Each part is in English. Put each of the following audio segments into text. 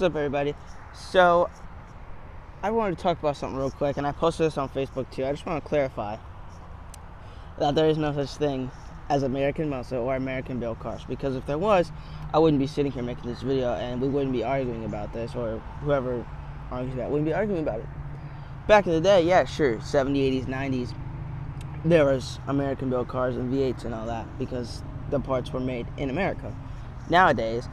What's up, everybody? So, I wanted to talk about something real quick, and I posted this on Facebook too. I just want to clarify that there is no such thing as American muscle or American built cars, because if there was, I wouldn't be sitting here making this video, and we wouldn't be arguing about this, or whoever argues about it wouldn't be arguing about it. Back in the day, yeah, sure, 70s, 80s, 90s, there was American built cars and V8s and all that, because the parts were made in America. Nowadays,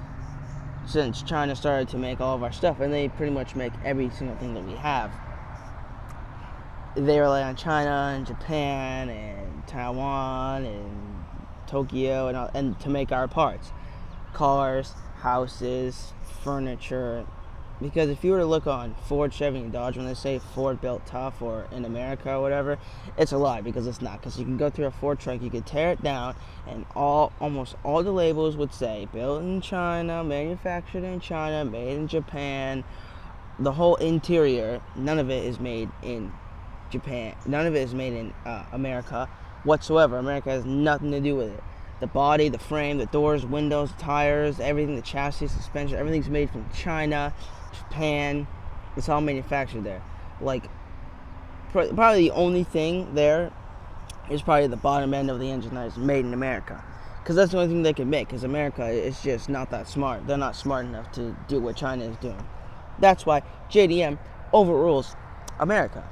since China started to make all of our stuff, and they pretty much make every single thing that we have, they rely on China and Japan and Taiwan and Tokyo and to make our parts, cars, houses, furniture. Because if you were to look on Ford, Chevy, and Dodge, when they say Ford built tough or in America or whatever, it's a lie, because it's not. Because you can go through a Ford truck, you could tear it down, and almost all the labels would say built in China, manufactured in China, made in Japan. The whole interior, none of it is made in Japan. None of it is made in America whatsoever. America has nothing to do with it. The body, the frame, the doors, windows, tires, everything, the chassis, suspension, everything's made from China, Japan. It's all manufactured there. Like, probably the only thing there is probably the bottom end of the engine that is made in America, because that's the only thing they can make, because America is just not that smart. They're not smart enough to do what China is doing. That's why JDM overrules America.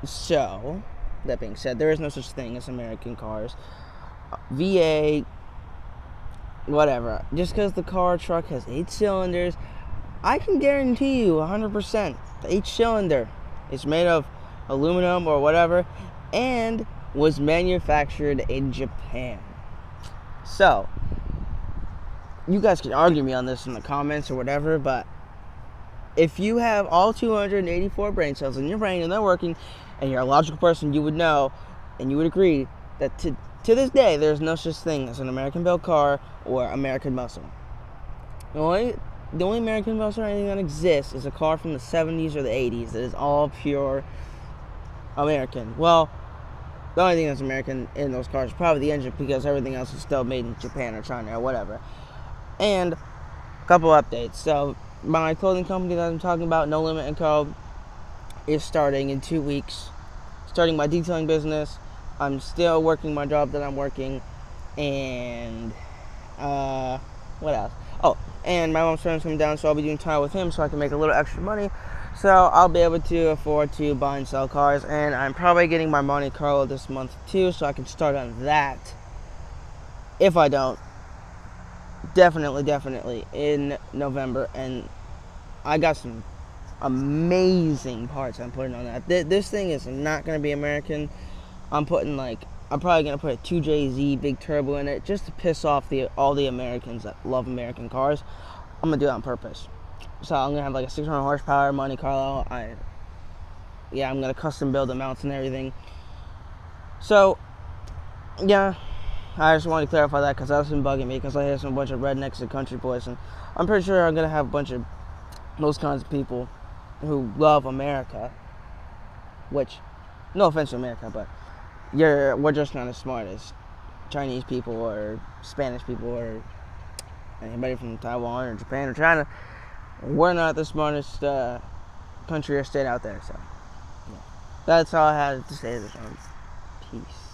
So, that being said, there is no such thing as American cars. V8, whatever. Just because the truck has 8 cylinders, I can guarantee you 100% each cylinder is made of aluminum or whatever and was manufactured in Japan. So, you guys can argue me on this in the comments or whatever, but if you have all 284 brain cells in your brain and they're working, and you're a logical person, you would know and you would agree that to this day, there's no such thing as an American-built car or American muscle. The only American muscle or anything that exists is a car from the 70s or the 80s that is all pure American. Well, the only thing that's American in those cars is probably the engine, because everything else is still made in Japan or China or whatever. And a couple updates. So, my clothing company that I'm talking about, No Limit & Co., is starting in 2 weeks. Starting my detailing business. I'm still working my job that I'm working. And, what else? Oh, and my mom's friend's coming down, so I'll be doing tile with him so I can make a little extra money. So I'll be able to afford to buy and sell cars. And I'm probably getting my Monte Carlo this month too, so I can start on that. If I don't, definitely in November. And I got some amazing parts I'm putting on that. This thing is not going to be American. I'm probably going to put a 2JZ big turbo in it just to piss off all the Americans that love American cars. I'm going to do it on purpose. So I'm going to have like a 600 horsepower Monte Carlo. I'm going to custom build the mounts and everything. So, yeah, I just wanted to clarify that, because that's been bugging me, because I hear some bunch of rednecks and country boys, and I'm pretty sure I'm going to have a bunch of those kinds of people who love America, which, no offense to America, but we're just not as smart as Chinese people or Spanish people or anybody from Taiwan or Japan or China. We're not the smartest country or state out there. So, yeah. That's all I had to say this one. Peace.